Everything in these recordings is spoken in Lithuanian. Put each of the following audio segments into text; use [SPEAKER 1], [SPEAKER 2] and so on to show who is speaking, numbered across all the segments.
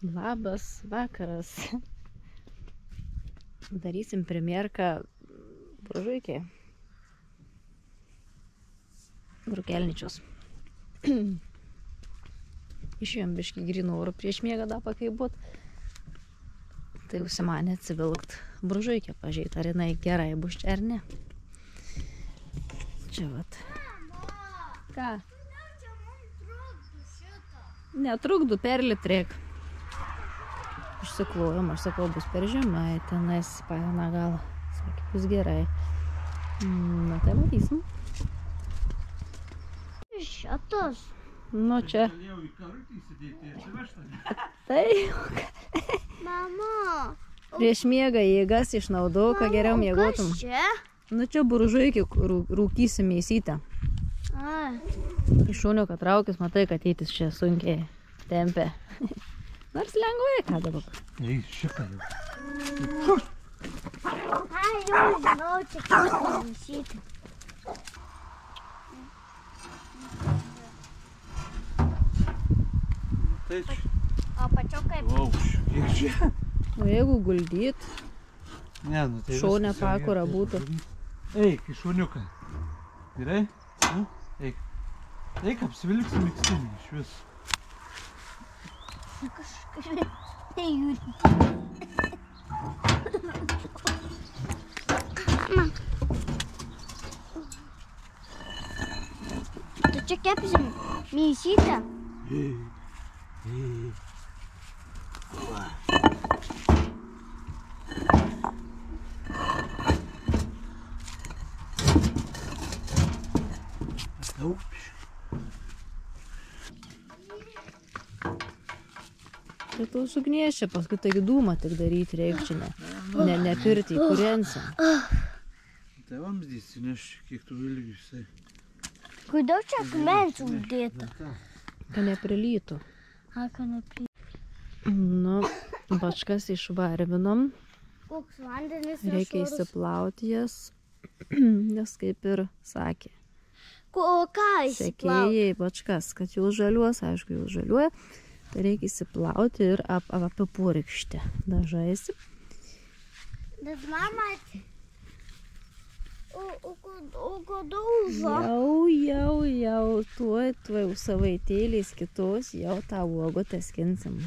[SPEAKER 1] Labas vakaras. Darysim premjerką Bružuikiai. Brukelničius. Išėjom biškį grynų orų prieš miegą dar pakaibut. Tai užsimanė atsivilkt Bružuikę pažiūrėti, ar jinai gerai bus čia ar ne. Čia vat. Ką? Netrukdu, perlipt reik. Išsiklojom, aš sakau, bus per žemai, tenais paina galą. Sakė, bus gerai. Na, tai matysim.
[SPEAKER 2] Šitas.
[SPEAKER 1] Nu, čia. Tai.
[SPEAKER 2] Mama.
[SPEAKER 1] Prieš miegą jėgas išnaudau, ką geriau miegotum.
[SPEAKER 2] Kas čia?
[SPEAKER 1] Nu, čia Bružuikį rūkysim mėsytę. Iš šuniuką traukis, matai, kad tėtis čia sunkiai tempia. Nors lengvai, ką dabar.
[SPEAKER 3] Ei, šitą jau.
[SPEAKER 2] Ai, jau žinau, čia klausyti.
[SPEAKER 3] Tai čia.
[SPEAKER 2] O pačiau kaip?
[SPEAKER 3] Aukščiu, kiek čia?
[SPEAKER 1] O jeigu guldyt,
[SPEAKER 3] Ne, nu tai
[SPEAKER 1] šaunę
[SPEAKER 3] viskas jau
[SPEAKER 1] pakurą
[SPEAKER 3] gerai.
[SPEAKER 1] būtų.
[SPEAKER 3] Eik, į šuniuką. Gerai? Nu, eik. Eik, apsivilksim mikstinį iš vis.
[SPEAKER 2] Kažkaip. Tai jūri. Tu čia kepsim mėsytę?
[SPEAKER 3] Ei, ei. Va. Aukščiu.
[SPEAKER 1] Tai tu sugniešia, paskui taigi dūmą tik daryti reikščinę. Nepirti į kurensą.
[SPEAKER 3] Tai vamzdysi, nes kiek tu vilgių visai.
[SPEAKER 2] Kodėl čia akmens uždėta?
[SPEAKER 1] Kad neprilytų.
[SPEAKER 2] Ką nepri...
[SPEAKER 1] Nu, bačkas išvarvinom.
[SPEAKER 2] Koks vandenis
[SPEAKER 1] Reikia įsiplauti jas, nes kaip ir sakė.
[SPEAKER 2] O ką įsiplauti?
[SPEAKER 1] Sekėjai bačkas, kad jau žaliuos, aišku, jau žaliuoja. Tai reikia įsiplauti ir apipurkšti. Dažaisi.
[SPEAKER 2] Bet mama... O kada užo?
[SPEAKER 1] Jau, tuoj savaitėliais kitos, jau tą uogotę skinsim.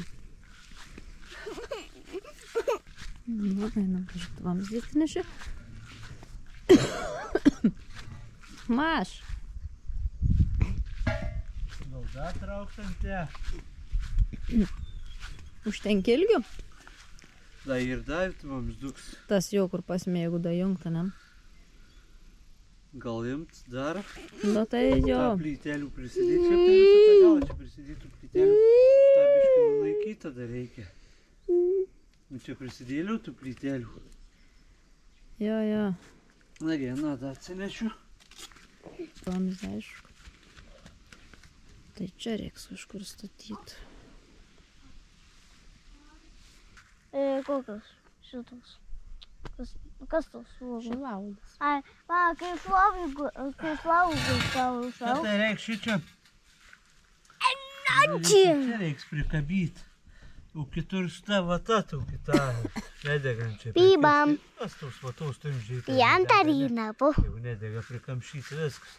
[SPEAKER 1] Nu, einam, kažkaip vamzdyti neši. Maš.
[SPEAKER 3] Nauda trauktantė.
[SPEAKER 1] Užtenki ilgių?
[SPEAKER 3] Da ir davit vamzduks.
[SPEAKER 1] Tas jau kur pasmėgų dajungta, ne?
[SPEAKER 3] Gal imt dar?
[SPEAKER 1] Nu tai jo.
[SPEAKER 3] Ta plytelių prisidėti. Šiaip tai visą tą galą čia prisidėtų plytelių. Ta biškį nunaikyt tada reikia. Nu čia prisidėliau tų plytelių.
[SPEAKER 1] Jo.
[SPEAKER 3] Na vieną tą atsinešiu.
[SPEAKER 1] Vamzdį, aišku. Tai čia reiks kažkur statyti.
[SPEAKER 2] Kokios šitos? Kas tos uogos?
[SPEAKER 1] Šilaudas.
[SPEAKER 2] Ai, va, kai šlaugus tau šau.
[SPEAKER 3] Tai reiks šičia.
[SPEAKER 2] Nanči!
[SPEAKER 3] Čia reiks prikabyti. O kitur šitą vatą tau kitą nedegančią.
[SPEAKER 2] Pybam.
[SPEAKER 3] Kas taus vataus turim žiūrėti.
[SPEAKER 2] Piantarina, po.
[SPEAKER 3] Jau nedega prikamšyti viskas.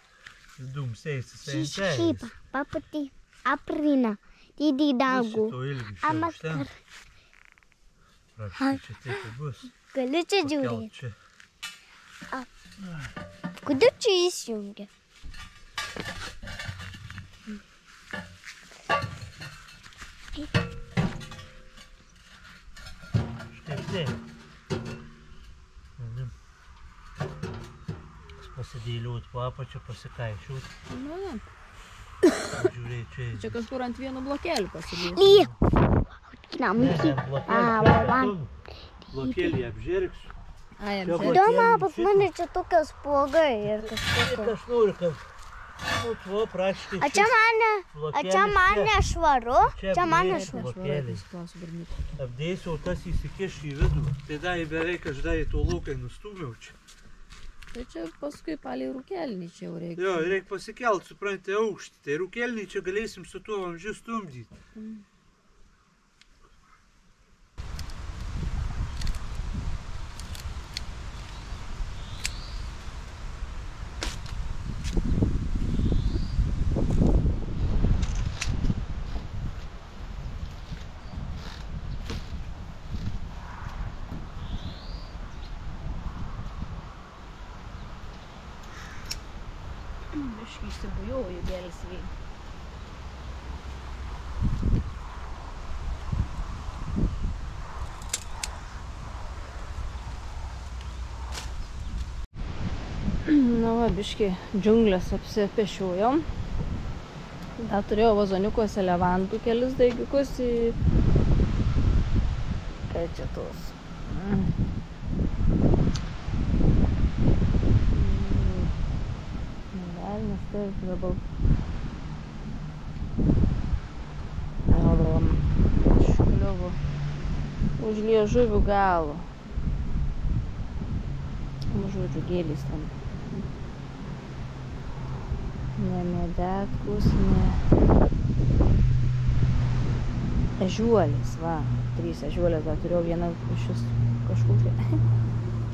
[SPEAKER 3] Dums eisis
[SPEAKER 2] Šypa, papati, aprina, didi dagu.
[SPEAKER 3] Šito ilgi
[SPEAKER 2] Amakar.
[SPEAKER 3] Prašau, čia taip ir bus.
[SPEAKER 2] Galiu čia
[SPEAKER 3] Pakelt
[SPEAKER 2] žiūrėti.
[SPEAKER 3] čia.
[SPEAKER 2] Kodėl čia įsijungia?
[SPEAKER 3] Štai taip. Pasidėliuot po apačią, pasikaišiuot.
[SPEAKER 1] Nu,
[SPEAKER 3] Žiūrėt čia.
[SPEAKER 1] čia kažkur ant vieno blokelių pasidėti.
[SPEAKER 2] Lyja. Namki.
[SPEAKER 3] Blokėlį apžergsiu.
[SPEAKER 1] Ai,
[SPEAKER 3] Čia
[SPEAKER 1] apžiūrėk.
[SPEAKER 2] Doma, pas mane čia tokia spoga ir
[SPEAKER 3] Bet
[SPEAKER 2] kažkokia.
[SPEAKER 3] aš noriu, kad nu, tuo praškai
[SPEAKER 2] A čia mane švaru? Čia mane švaru.
[SPEAKER 3] Apdėsiu, o tas įsikiš į vidų. Tai dar beveik aš dar į to laukai nustūmiau čia.
[SPEAKER 1] Tai čia paskui palei rūkelnį čia jau reikia.
[SPEAKER 3] Jo, reikia pasikelt, suprantate, aukštį. Tai rūkelnį čia galėsim su tuo vamzdžiu stumdyti.
[SPEAKER 1] biškai išsibujoju gelsviai. Na va, biškai džiunglės apsipešiojom. Dar turėjau vazoniukuose levantų kelis daigiukus į... Kai čia tos? Velnis, taip, dabar. Škliuvu. Už liežuvių galo. Žodžiu, gėlys ten. Ne medetkus, ne ežiuolis, va. 3 ežiuolės, dar turėjau vieną šis kažkokią.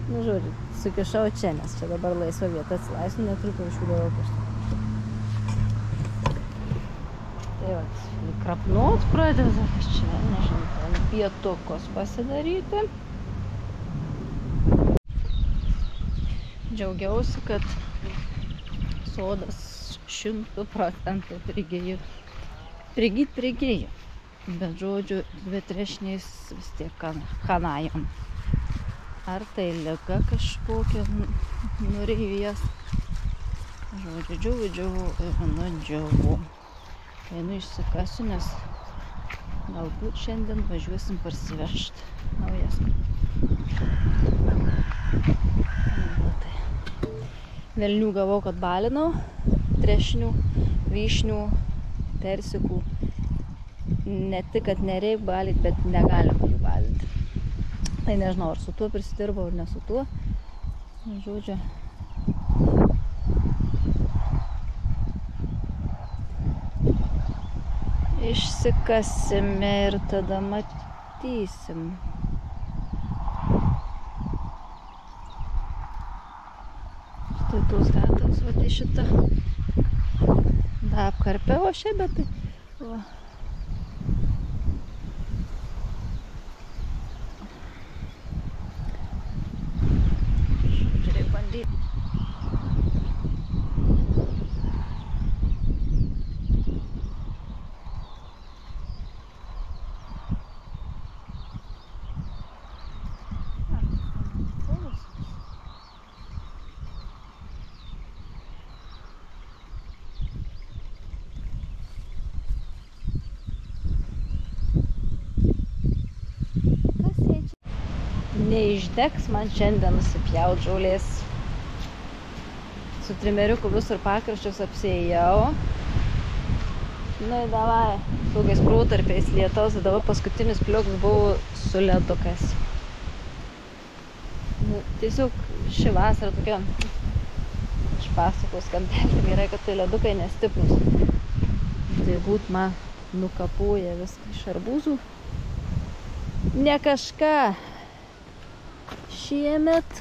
[SPEAKER 1] Nu, žodžiu, sukišau čia, nes čia dabar laisva vieta atsilaisvinu, netrukus išvydavau kažką. Tai va, krapnuot pradeda, čia, nežinau, pietukos pasidaryti. Džiaugiausi, kad sodas 100% prigėjo. Prigėjo. Bet žodžiu, 2 trešniais vis tiek kanajam. Ar tai liga kažkokia norėjo jas. Žodžiu, džiaugiau ir nudžiaugiau. Einu išsikasiu, nes galbūt šiandien važiuosim parsivežti naujas. Velnių gavau, kad balinau. Trešnių, vyšnių, persikų. Ne tik, kad nereik balyti, bet negalim jų balyti. Tai nežinau, ar su tuo prisidirbau, ar ne su tuo. Žodžiu. Išsikasime ir tada matysim. Štai tos gatos, va, tai šitą. Da, apkarpiau aš čia, bet tai... Va. Žiūrėk, bandyti. Neišdegs man šiandien nusipjaut žolės. Su trimeriuku visur pakraščius apsiėjau. Nu, davai, tokiais protarpiais lietaus, dabar paskutinis pliuks buvo su ledukais. Nu, tiesiog ši vasara tokia, iš pasakos kampelį, gerai, kad tai ledukai nestiprus. Tai būt man nukapuoja viską iš arbūzų. Ne kažką. Šiemet.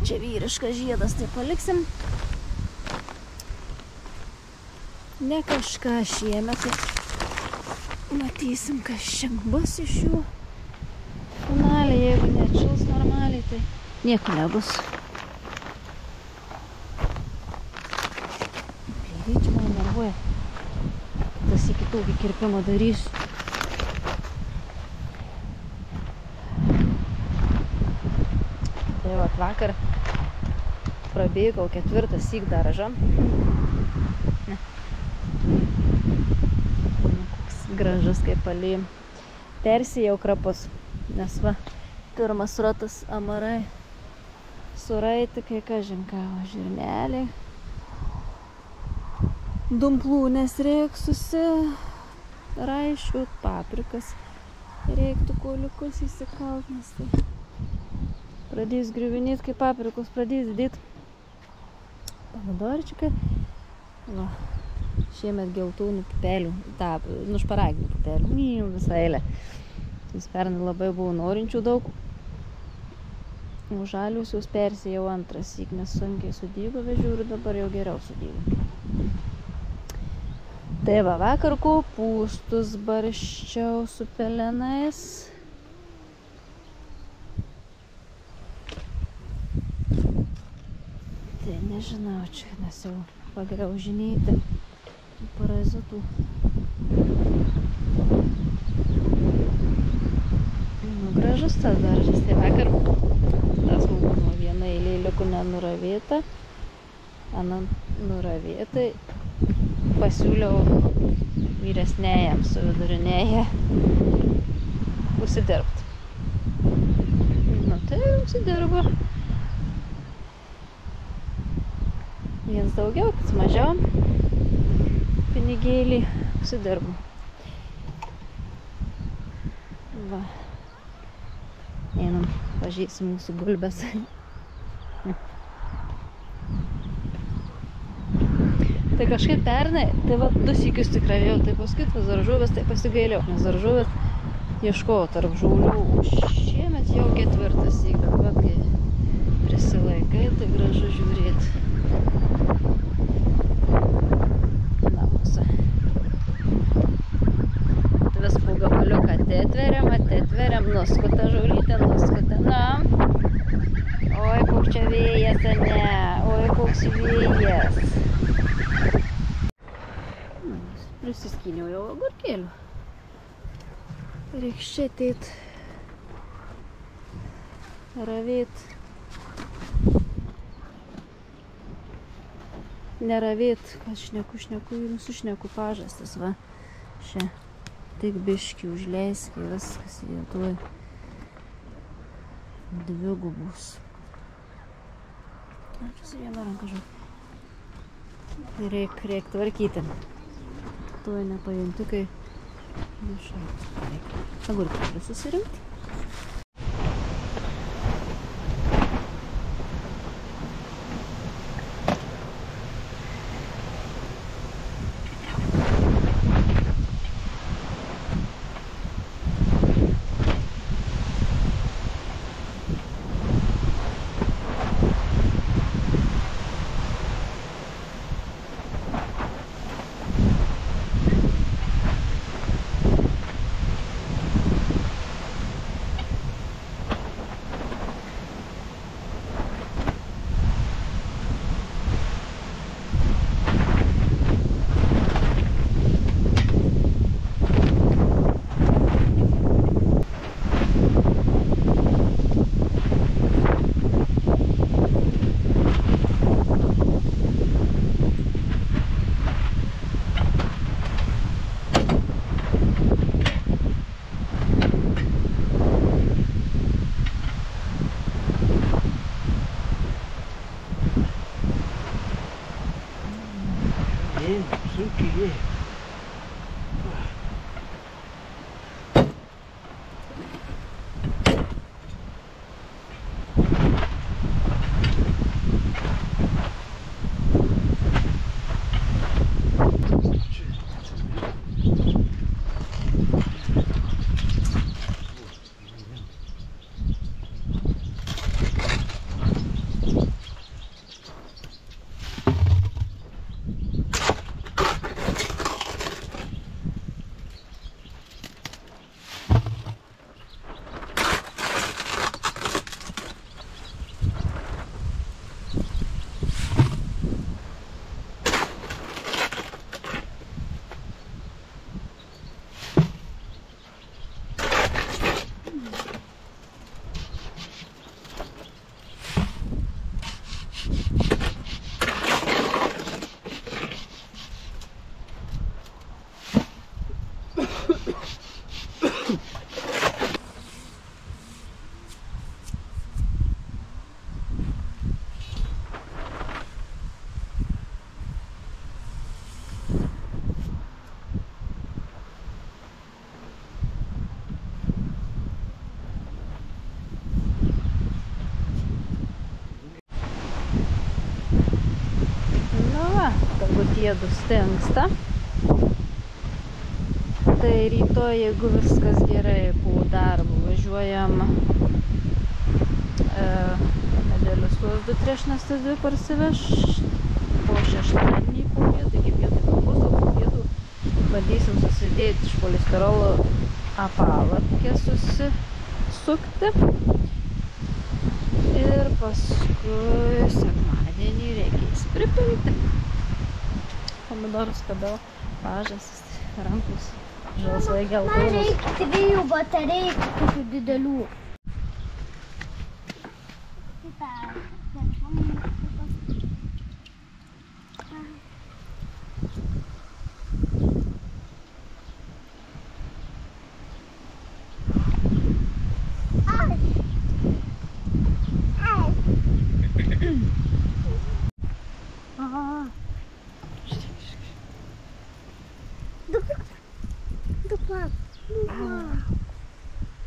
[SPEAKER 1] Čia vyriškas žiedas, tai paliksim. Ne kažką šiemet. Matysim, kas čia bus iš jų. Finaliai, jeigu neatšils normaliai, tai nieko nebus. Plyvyčiai man nervuoja. Tas iki tokį kirpimą darysiu. Tai va, vakar prabėgau 4 syk daržą. Koks gražus kaip palį. Persijau krapus, nes va, pirmas ratas amarai. Suraiti, kai kažinkavo žirneliai. Dumplų nesreiksusi. Raiškių, paprikas. Reiktų koliukus įsikalt, nes tai pradės griuvinėt, kai paprikos pradės dėt. Pomidorčiukai. Va, šiemet geltonų pupelių, šparaginių pupelių, visą eilę. Jis pernai labai buvo norinčių daug. O žaliusius persijau antras syk, nes sunkiai sudygo vežiau ir dabar jau geriau sudygo. Tai va, vakar kopūstus barščiau su pelenais. Tai Nežinau, čia nes jau pagriaužinėti parazitų. Nu, gražus tas daržas. Tai vakar tas buvo viena eilė liko nenuravėta. Anant nuravėtai pasiūliau vyresnėjam su vidurinėje užsidirbti. Nu, tai užsidirbo. Viens daugiau, kits mažiau. Pinigėlį užsidirbo. Va. Einam, pažįsim mūsų gulbės. Tai kažkaip pernai, tai va 2 sykius tik ravėjau, tai paskui tas daržovės, tai pasigailiau, nes daržovės ieškojau tarp žaulių. Šiemet jau 4. syk, bet vat kai prisilaikai, tai gražu žiūrėti. Namuose. Vis po gabaliuką atetveriam, nuskuta žaulytė, nuskuta, na. Oi, koks čia vėjas, ne, oi, koks vėjas. Prisiskyniau jau agurkėlių. Reiks čia ateit, ravėt. Neravėt, kad šneku ir nusišneku pažastis, va. Čia tik biškį užleiski, viskas jie tuoj dvigubus. Čia su viena ranka žiūrėk. Reik tvarkyti. Tuoj nepajunti, kai nešalta. Agurkėlių susirinkti.
[SPEAKER 3] Sunkiai.
[SPEAKER 1] Jėdų stingsta. Tai rytoj, jeigu viskas gerai po darbo, važiuojam medelius tuos 2 trešnes, tas 2 parsiveš po šeštadienį po pietų, iki pietų kalbos, o po pietų bandysim susidėti iš polisterolo apalapkę susisukti ir paskui sekmadienį Rudenį reikia jais pripilti. Pomidorus kabel, pažastis, rankos, žalsvai
[SPEAKER 2] Man
[SPEAKER 1] geltonos.
[SPEAKER 2] reikia 3 batareikų, tokių didelių.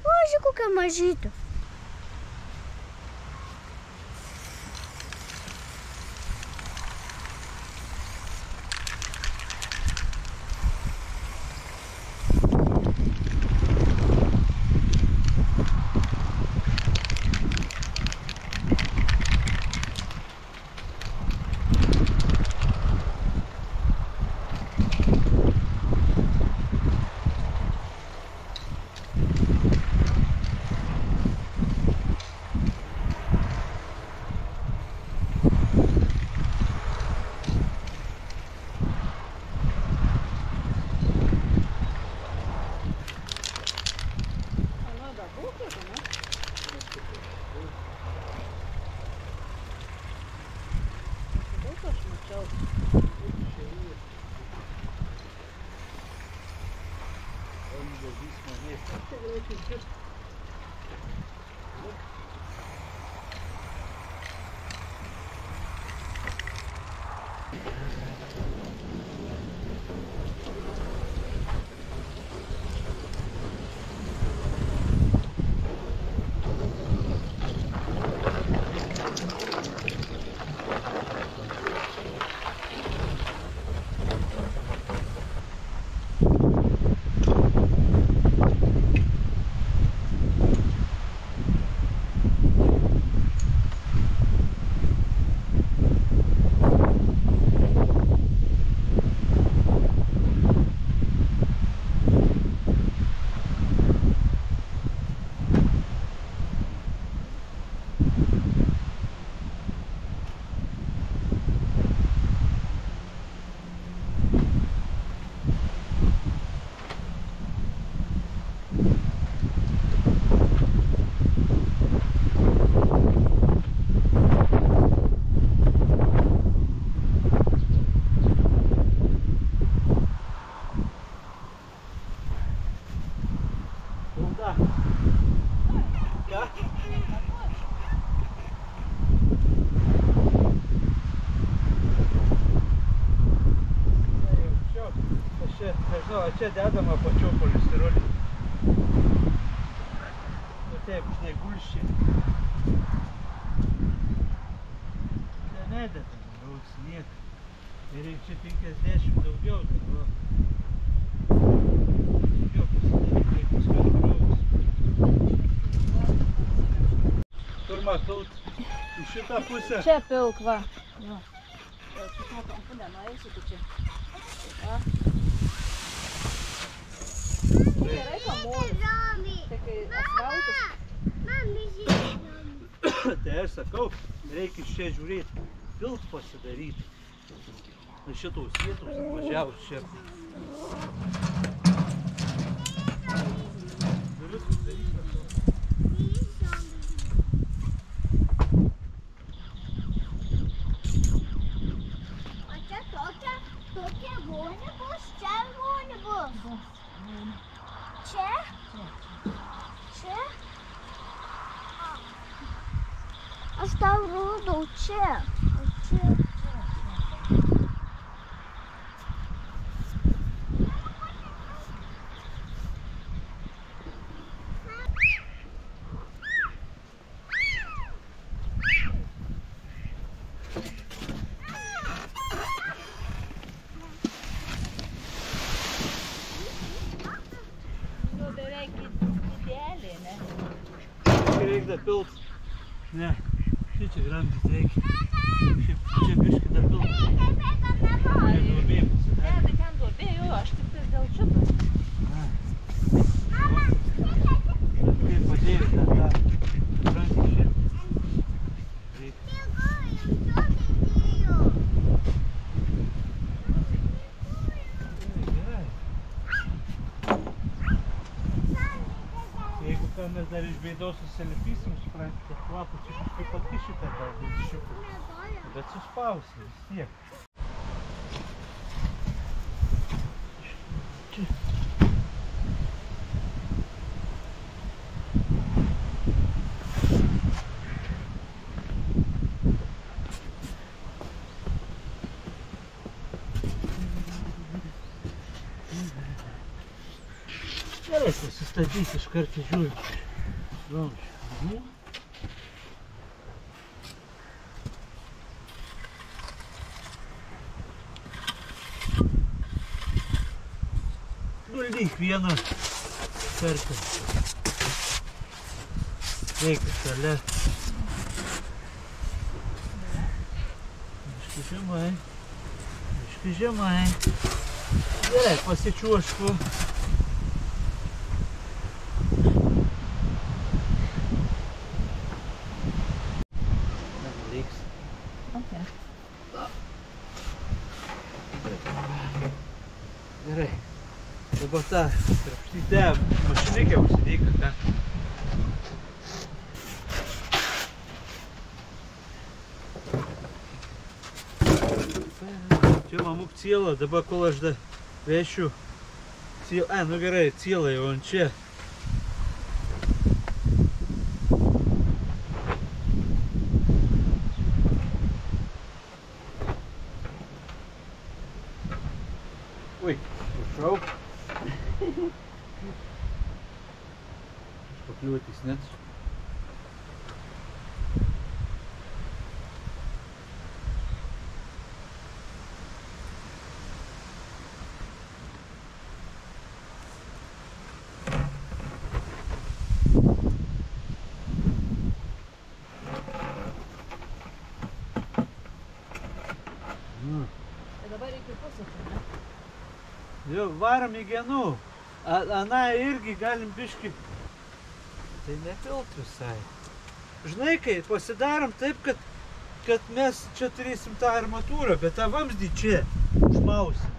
[SPEAKER 2] O, žiūrėk, kokia mažytė.
[SPEAKER 3] Čia dedama pačio polistirolį. Taip, žinai, gulščiai. Čia nededama, gauts niek. Ir reikia čia 50 daugiau dabar. Daugiau pasidaryti, kaip paskui grauts. Kur matot? Į šitą pusę?
[SPEAKER 1] Čia pilk, va. Jo. Šitą kampų nenueisi, tu čia. Va. Gerai kamuolis. Tai kai asfaltas.
[SPEAKER 3] Tai aš sakau, reikia iš čia žiūrėti, pilt pasidaryti. Na šitos vietos atvažiavus čia. Duris pasidaryti kažko.
[SPEAKER 2] O čia tokia vonė bus, čia vonė bus. Čia? Čia? Aš tau rodau čia. O čia?
[SPEAKER 3] Reikia pilt. Ne, čia gramdyti reikia. Čia biškį dar pilt. Čia duobė pasidarė.
[SPEAKER 1] Ne, tai ten duobė, jo, aš tik tai dėl šito.
[SPEAKER 3] Kaip padėjau tą rankį šitą. Reikia. ką mes dar iš bėdos susilipysim, supranti, kad lapų čia kažkaip atkišite gal šiukų. Bet suspausi vis tiek. Čia. Gerai, pasistatyti iš karto žiūrint. Vamzdžių. Guldyk vieną kartą. Reikia šalia. Biški žemai. Biški žemai. Gerai, pasičiuošku. Gerai, dabar tą trapštytę mašinikę užsidėk, ką? Čia mamuk ciela, dabar kol aš da vešiu cielą, nu gerai, ciela jau ant čia. Ui, užšau. Pakliūtis net.
[SPEAKER 1] Dabar reikia pusėti, ne?
[SPEAKER 3] Jau, varom į genų. Ana irgi galim biški. Tai nepilt visai. Žinai, kai pasidarom taip, kad mes čia turėsim tą armatūrą, bet tą vamzdį čia užmausim.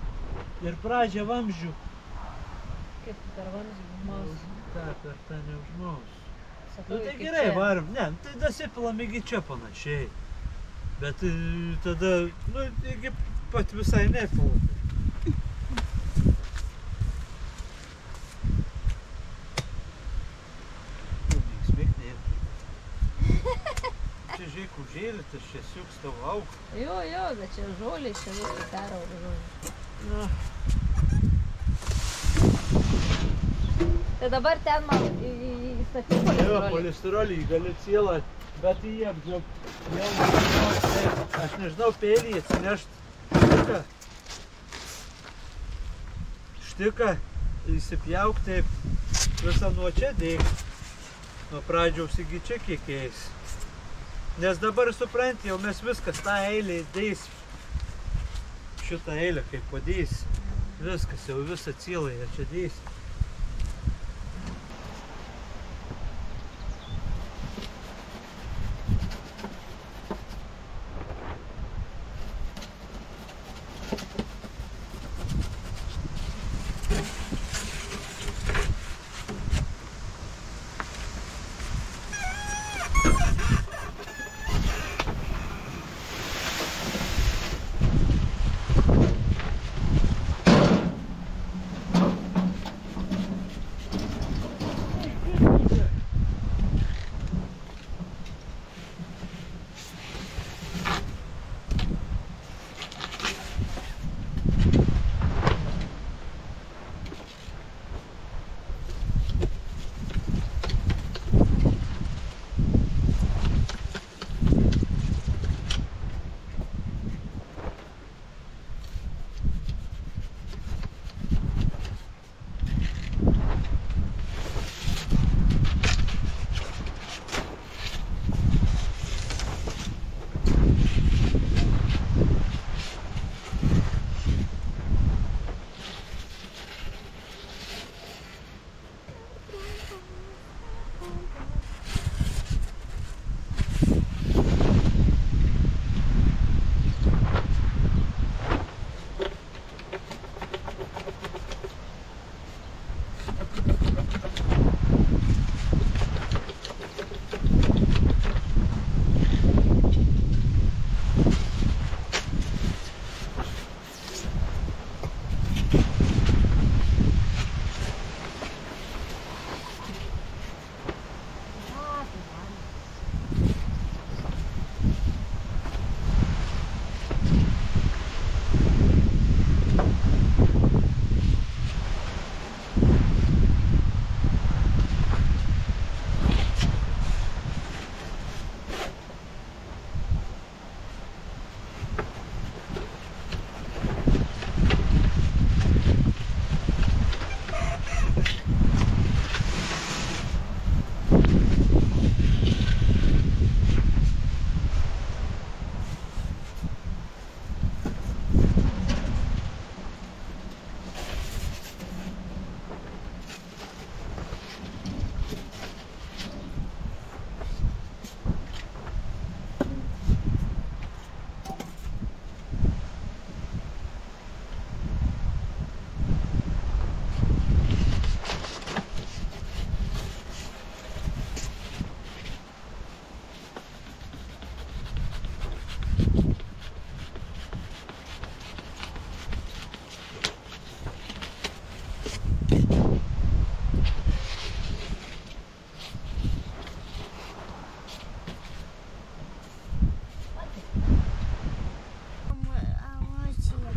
[SPEAKER 3] Ir pradžią vamzdžių.
[SPEAKER 1] Kaip per vamzdį užmausim?
[SPEAKER 3] Ta, per tą neužmausim.
[SPEAKER 1] Sakau,
[SPEAKER 3] Nu tai
[SPEAKER 1] iki
[SPEAKER 3] gerai,
[SPEAKER 1] čia.
[SPEAKER 3] varom. Ne, tai dasipilam iki čia panašiai. Bet tada, nu, iki pat visai nepilam. Čia žiūrėk, užėlytas, čia siuks tavo auk.
[SPEAKER 1] Jo, bet čia žolė, čia viską perauga žolė.
[SPEAKER 3] Na,
[SPEAKER 1] Tai dabar ten man įstatyti
[SPEAKER 3] jo,
[SPEAKER 1] polisterolį.
[SPEAKER 3] polisterolį gali cielą, bet jį apdžiop. Aš nežinau, pėlį atsinešt štiką, įsipjauk taip, visą nuo čia dėk. Nuo pradžiaus iki čia kiek eis. Nes dabar supranti, jau mes viskas tą eilę dėsim. Šitą eilę kaip padėsim. Viskas, jau visą cielą čia dėsim.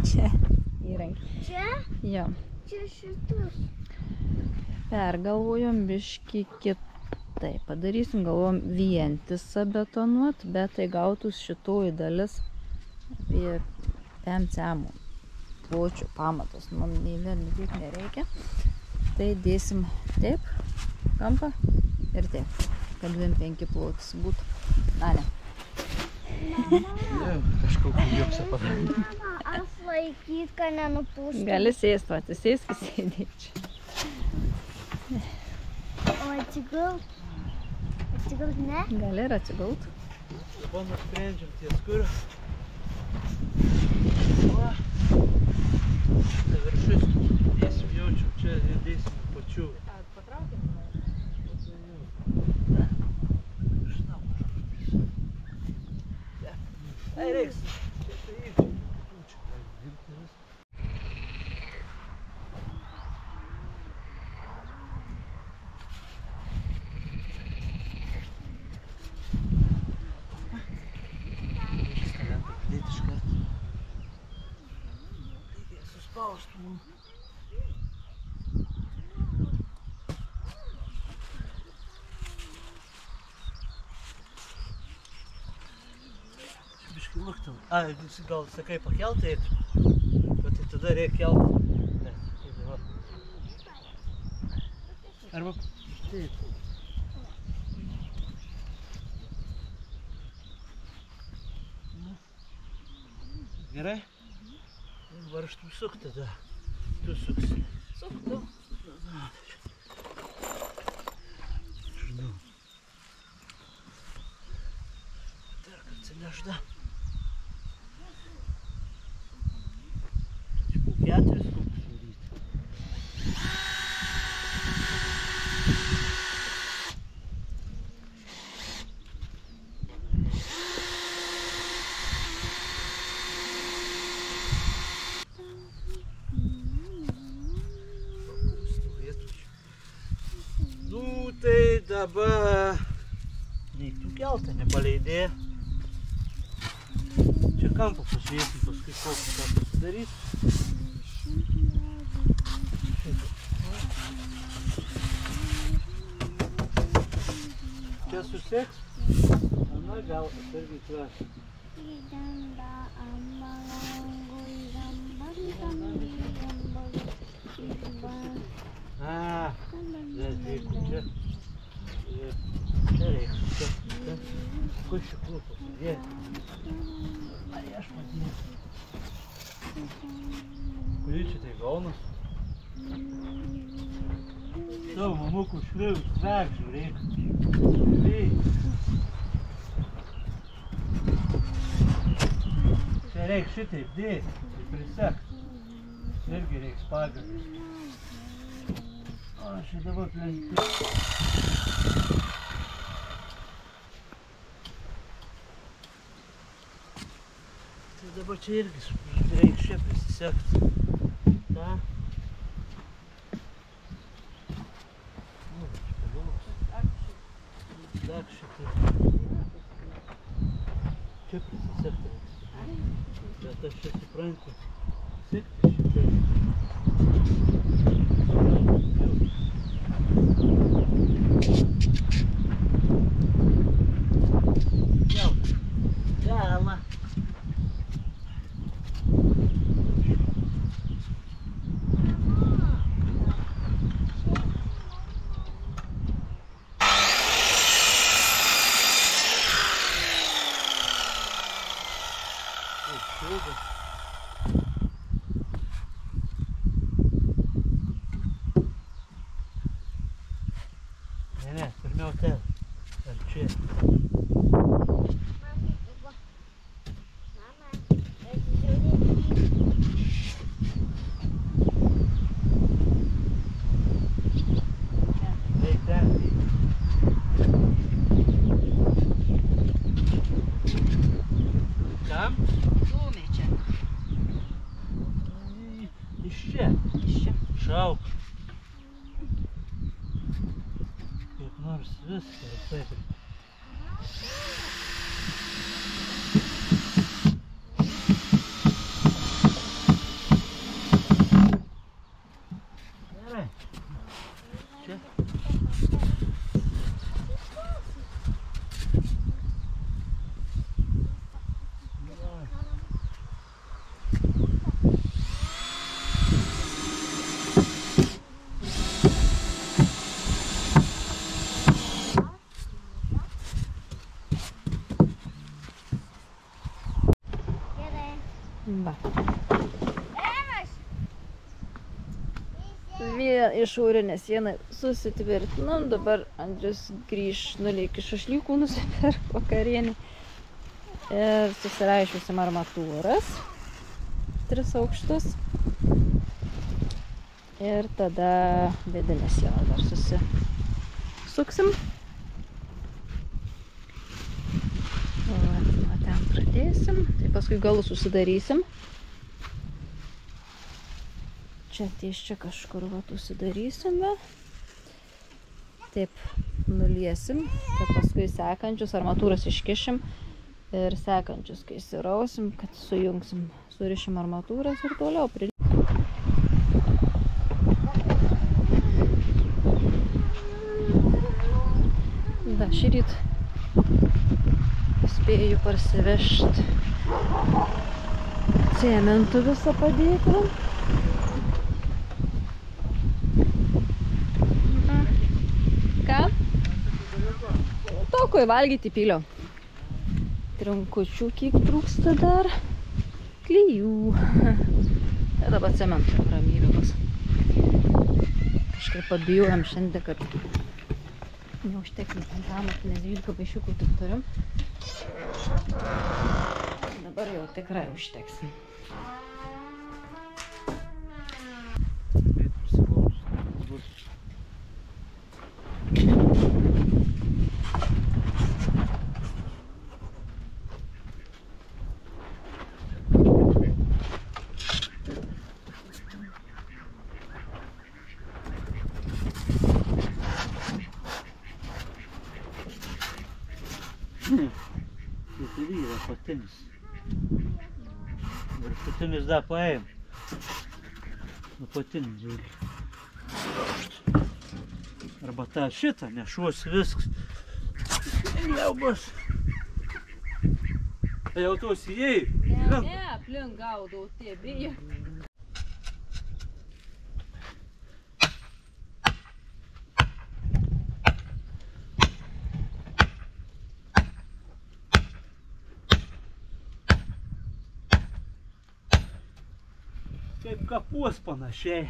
[SPEAKER 1] Čia įrankį.
[SPEAKER 2] Čia?
[SPEAKER 1] Jo.
[SPEAKER 2] Čia šitus.
[SPEAKER 1] Pergalvojom biškį kitaip. Padarysim, galvojom, vientisą betonuot, bet tai gautus šitoji dalis apie 5 cemų pločio pamatas. Man nei tiek nereikia. Tai dėsim taip, kampą ir taip, kad 25 plotis būtų. Na, ne.
[SPEAKER 3] Kažkokį jopsą padaryti.
[SPEAKER 2] Aš laikyt, kad nenupūstų.
[SPEAKER 1] Gali sėst, o atsisėsk, sėdėčiau.
[SPEAKER 2] O atsigult? Atsigult ne?
[SPEAKER 1] Gali ir atsigult.
[SPEAKER 3] Dabar nusprendžiam ties kur. Va. Tai viršus dėsim jaučiu, čia dėsim pačių.
[SPEAKER 1] Patraukim.
[SPEAKER 3] Ai, reiks. Čia tai įčiau. Čia gali dirbti vis. Viską lentą pridėti iš karto. Reikia suspausti mum. Luktum. A, jūs gal sakai pakelt eit, bet tai tada reikia kelt. Ne, tai va. Arba taip. Gerai? Dabar aš tu suk tada. Tu suksi.
[SPEAKER 1] Suk tu.
[SPEAKER 3] Žinau. Dar kad atsinežda. Keturis kukus daryti. Nu tai dabar reiktų keltą nepaleidė. Čia kampą pasiėsim, paskui kokį kampą sudaryt. Čia suseks, ana gal irgi tveš. Žiūrėk, čia. Čia reikia susekti. Kur šį klupą sudėti? Ai, aš padėsiu. Kuri čia tai gaunas? Tau, mamukų šlius, tvek, žiūrėk. Čia reik šitaip dėti, tai prisekt. Irgi reiks pagalbės. O, aš dabar plenkiu. Tai dabar čia irgi reiks čia prisisekt. Ta. Так, šitą. Čia prisisekti reiks. Bet aš čia suprantu. Sekti šitą. Jau. Gala. Ne, pirmiau ten. Ar čia? Šauk. Kaip nors viską ir taip. Gerai. Čia.
[SPEAKER 1] Va. Vėl išorinę sieną susitvirtinom, dabar Andrius grįž nuleik iš šašlykų nusipirk vakarienį ir susiraišiusim armatūras 3 aukštus ir tada vidinę sieną dar susisuksim. Nuo ten pradėsim, tai paskui galus susidarysim. Čia ties čia kažkur užsidarysime. Taip, nuliesim, kad paskui sekančius armatūras iškišim ir sekančius, kai įsirausim, kad sujungsim, surišim armatūras ir toliau pridėsim. Da, šįryt spėju parsivežti cementų visą padėklą. Ką? Tokoj valgyti pyliau. Trinkučių kiek trūksta dar. Klijų. Ir dabar cementų ramybė bus. Kažkaip pabijojom šiandien, kad neužteks pamatų, nes 12 baišiukų tik turim. Dabar jau tikrai užteks.
[SPEAKER 3] Tai yra patinis. Ir patinis dar paėjom. Nu patinis žiūrėk. Arba tą šitą nešuos viskas. Jau bus. Jau tos įėjai.
[SPEAKER 1] Ne, aplink gaudau tie bijo.
[SPEAKER 3] Kaip kapus panašiai.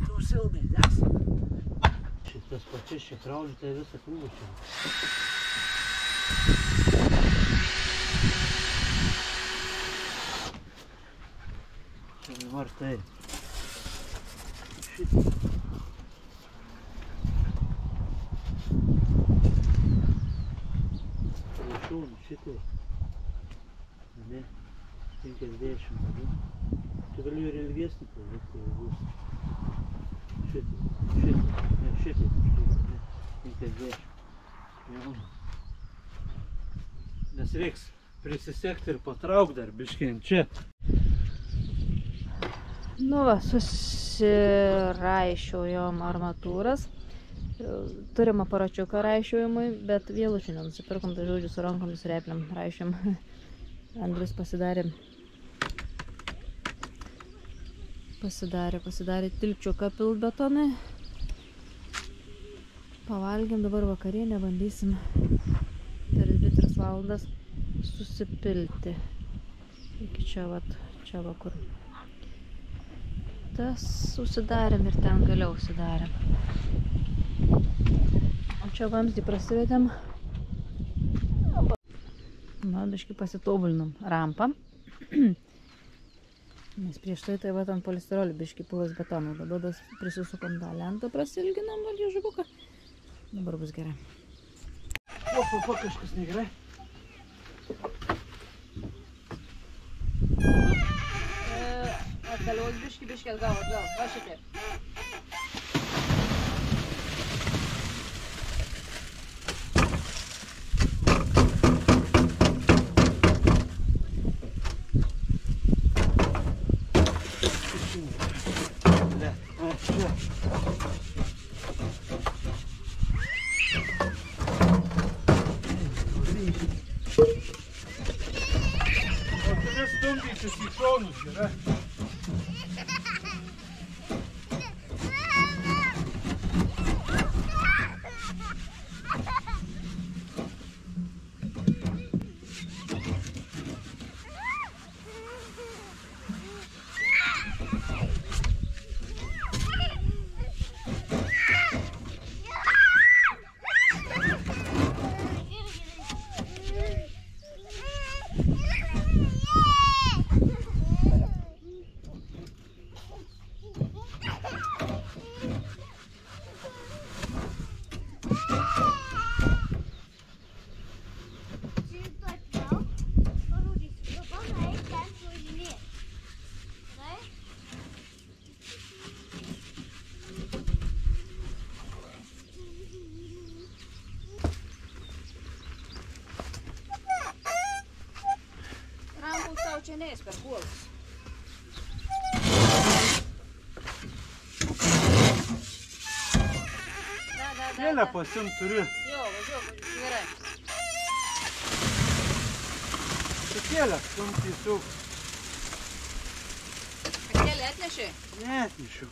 [SPEAKER 3] Tos ilgai des. Šitas pačias čia kraužė, tai visą krūvą čia. Čia dabar tai. Šitą. Šitai, ne, 50, ne? Tu galiu ir ilgesnį palikti, jeigu bus. Šitai, ne, 50. Jau. Nes reiks prisisekti ir patrauk dar biškien čia.
[SPEAKER 1] Nu va, susiraišiojom armatūras. Turim aparačiuką raišiojimui, bet vėlučių nenusipirkom, tai žodžiu su rankomis repliam raišiom. Andrius pasidarė tilčiuką pilbetonai. Pavalgėm, dabar vakarienę bandysim per 2-3 valandas susipilti Iki čia va kur. Tas užsidarėm ir ten galiau užsidarėm. O čia vamzdį prasivedėm. Na, biškį pasitobulinom rampą. Nes prieš tai va ant polistirolį biškį pilas betonų. Dabar prisisukom tą lentą, prasilginom va liežuviuką. Dabar bus gerai.
[SPEAKER 3] O, kažkas negerai.
[SPEAKER 1] Atgalios biškį atgal, va šitaip.
[SPEAKER 3] O turi stumdytis į šonus, gerai?
[SPEAKER 1] Čia neės per kuolus.
[SPEAKER 3] Kėlę pasimt turi.
[SPEAKER 1] Jo, važiuok, gerai.
[SPEAKER 3] Tu kėlę stumt tiesiog.
[SPEAKER 1] Kėlę atneši?
[SPEAKER 3] Ne, atnešiu.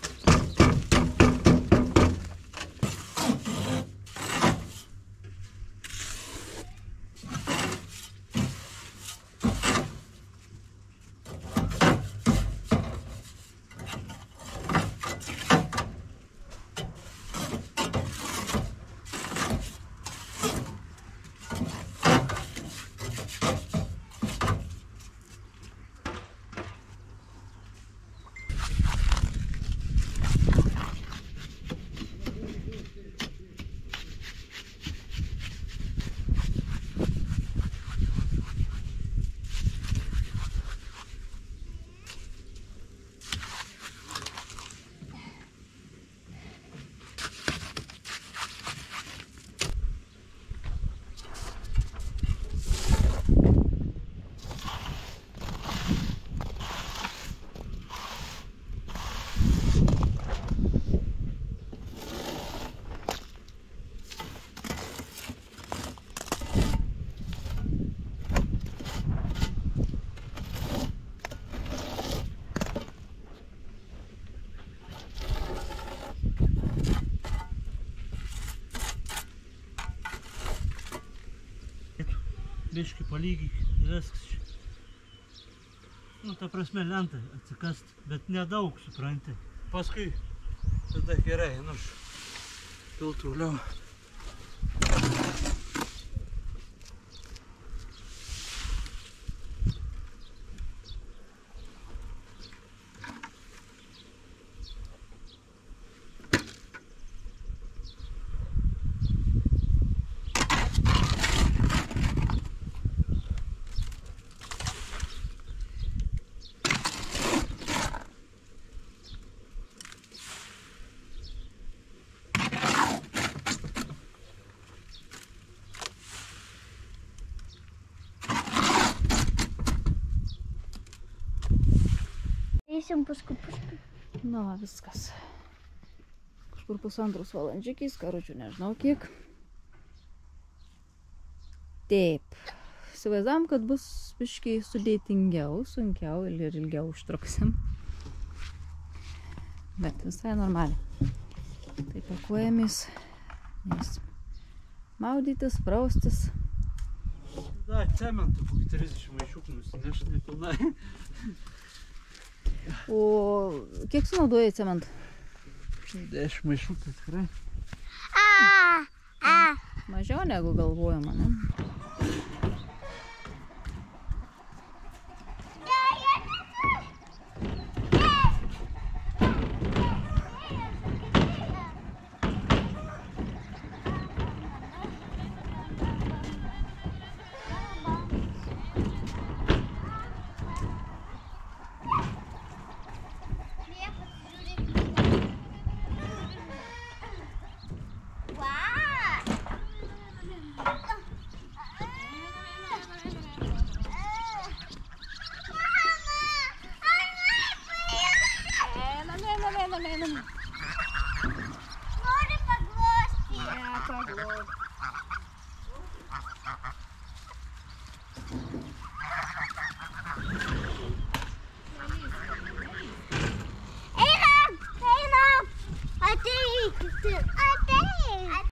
[SPEAKER 3] Biškį palygyk, viskas. Nu, ta prasme, lentą atsikast, bet nedaug, supranti. Paskui tada gerai, pilt toliau.
[SPEAKER 2] Eisim paskui.
[SPEAKER 1] Nu, viskas. Kažkur pusantros valandžiukiais, karučių nežinau kiek. Taip. Įsivaizdavom, kad bus biškai sudėtingiau, sunkiau ir ilgiau užtruksim. Bet visai normaliai. Tai pakuojamės, nes maudytis, praustis.
[SPEAKER 3] Da, cementų kokį 30 maišiukų nusineš nepilnai.
[SPEAKER 1] O kiek sunaudoji cementą?
[SPEAKER 3] 10 maišiukų tikrai.
[SPEAKER 1] Mažiau negu galvojama, ne?
[SPEAKER 2] Noriu paglosti.
[SPEAKER 1] Ne, paglosti.